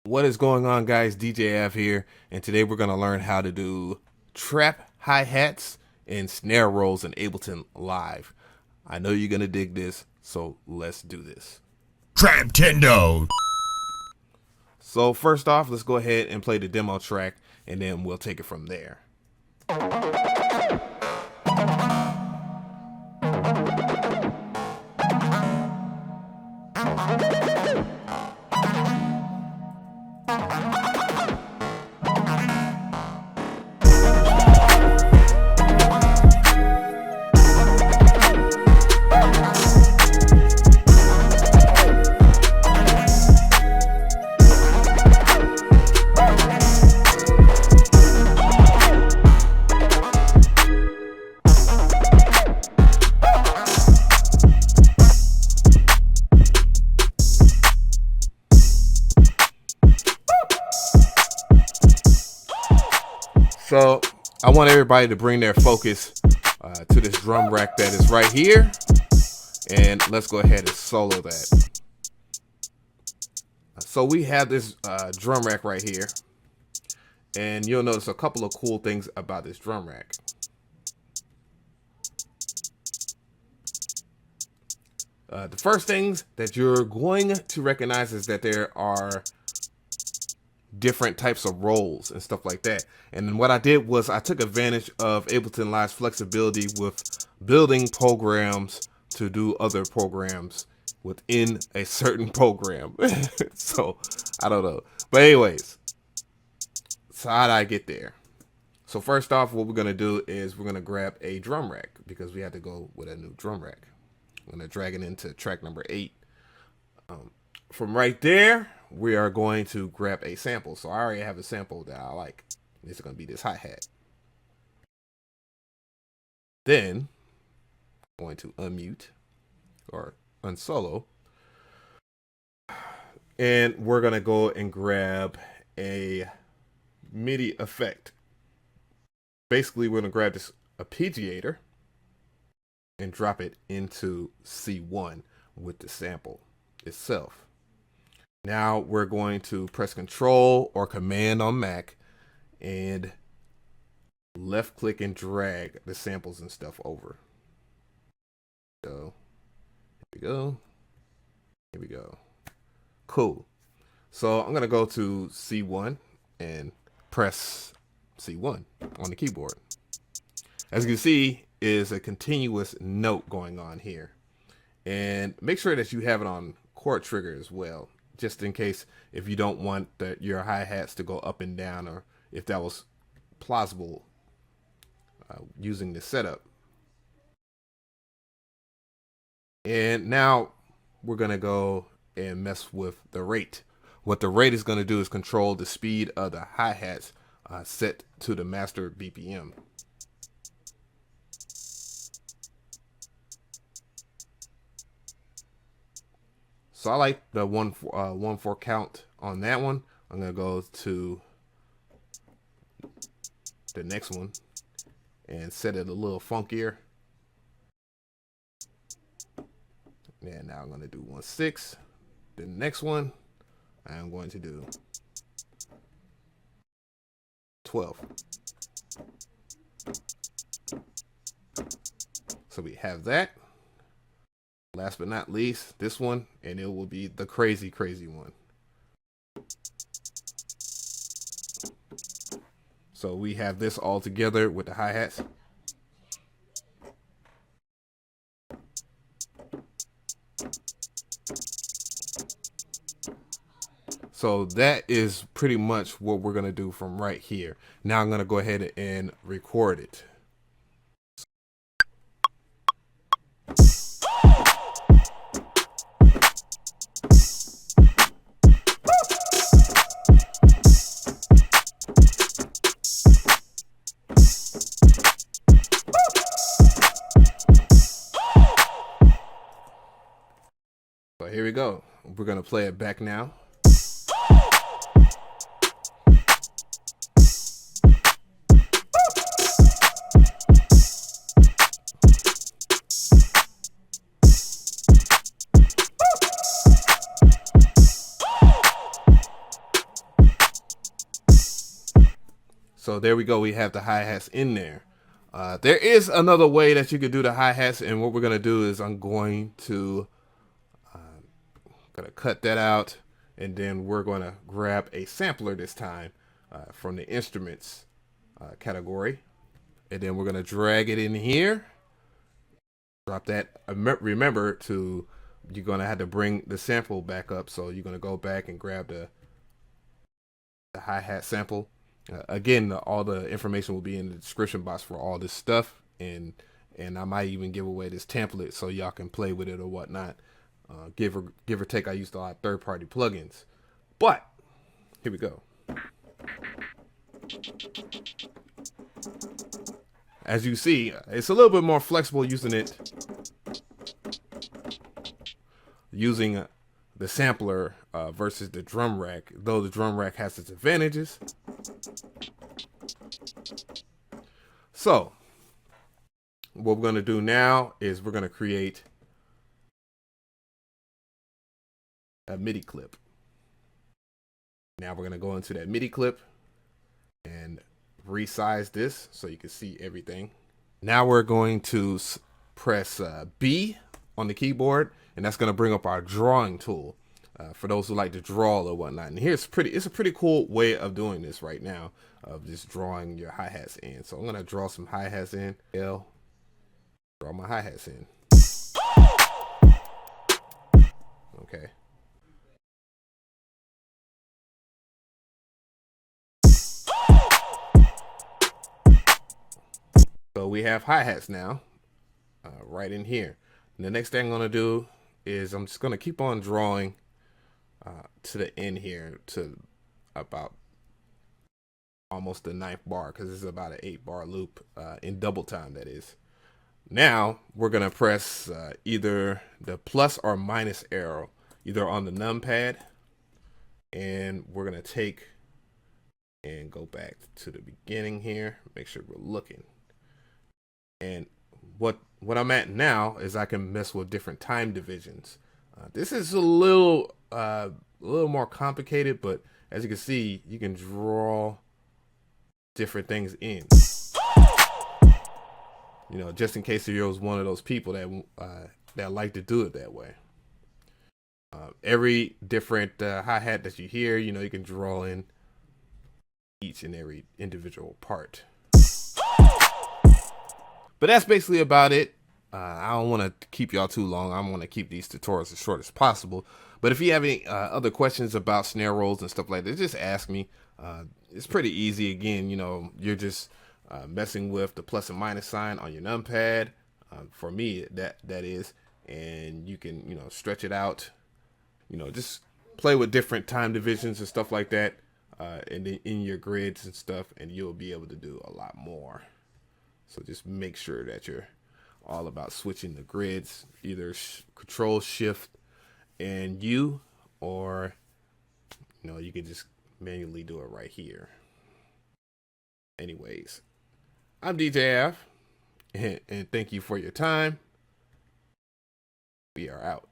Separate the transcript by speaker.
Speaker 1: What is going on, guys? DJ Av here, and today we're going to learn how to do trap hi-hats and snare rolls in Ableton Live. I know you're going to dig this, so let's do this.
Speaker 2: Traptendo.
Speaker 1: So first off, let's go ahead and play the demo track, and then we'll take it from there. So I want everybody to bring their focus to this drum rack that is right here, and let's go ahead and solo that. So we have this drum rack right here, and you'll notice a couple of cool things about this drum rack. The first things that you're going to recognize is that there are different types of rolls and stuff like that. And then what I did was I took advantage of Ableton Live's flexibility with building programs to do other programs within a certain program. So I don't know, but anyways, so how did I get there? So first off, what we're gonna do is we're gonna grab a drum rack because we had to go with a new drum rack. I'm gonna drag it into track number 8. From right there, we are going to grab a sample. So I already have a sample that I like. It's going to be this hi-hat. Then I'm going to unmute or unsolo. And we're going to go and grab a MIDI effect. Basically, we're going to grab this arpeggiator and drop it into C1 with the sample itself. Now we're going to press Control or Command on Mac and left click and drag the samples and stuff over. So here we go. Here we go. Cool. So I'm going to go to C1 and press C1 on the keyboard. As you can see, is a continuous note going on here. And make sure that you have it on chord trigger as well, just in case if you don't want your hi-hats to go up and down, or if that was plausible using the setup. And now we're going to go and mess with the rate. What the rate is going to do is control the speed of the hi-hats set to the master BPM. So I like the 1/4 count on that one. I'm gonna go to the next one and set it a little funkier. And now I'm gonna do 1/6. The next one I'm going to do 12. So we have that. Last but not least, this one, and it will be the crazy one. So we have this all together with the hi-hats. So that is pretty much what we're going to do from right here. Now I'm going to go ahead and record it. So here we go. We're going to play it back now. So there we go. We have the hi-hats in there. There is another way that you could do the hi-hats, and what we're going to do is I'm going to cut that out, and then we're going to grab a sampler this time from the instruments category, and then we're going to drag it in here. Drop that. Remember to, you're going to have to bring the sample back up, so you're going to go back and grab the hi-hat sample. Again, all the information will be in the description box for all this stuff, and I might even give away this template so y'all can play with it or whatnot. Give or take, I used a lot of third-party plugins, but here we go. As you see, it's a little bit more flexible using the sampler versus the drum rack, though the drum rack has its advantages. So what we're going to do now is we're going to create a MIDI clip. Now we're going to go into that MIDI clip and resize this so you can see everything. Now we're going to press B on the keyboard, and that's going to bring up our drawing tool for those who like to draw or whatnot. And here's it's a pretty cool way of doing this right now, of just drawing your hi-hats in. So I'm going to draw some hi-hats in. Draw my hi-hats in. Okay. So we have hi-hats now, right in here. And the next thing I'm going to do is I'm just going to keep on drawing to the end here, to about almost the 9th bar, because this is about an 8-bar loop in double time, that is. Now we're going to press either the plus or minus arrow, either on the numpad, and we're going to take and go back to the beginning here, make sure we're looking. And what I'm at now is I can mess with different time divisions. This is a little more complicated, but as you can see, you can draw different things in. You know, just in case you're one of those people that like to do it that way. Every different hi-hat that you hear, you know, you can draw in each and every individual part. But that's basically about it. I don't want to keep y'all too long. I want to keep these tutorials as short as possible. But if you have any other questions about snare rolls and stuff like that, just ask me. It's pretty easy. Again, you know, you're just messing with the plus and minus sign on your numpad. For me, that is. And you can, you know, stretch it out. You know, just play with different time divisions and stuff like that in your grids and stuff, and you'll be able to do a lot more. So just make sure that you're all about switching the grids, either Control Shift and U, or you know, you can just manually do it right here. Anyways, I'm DJ Av, and thank you for your time. We are out.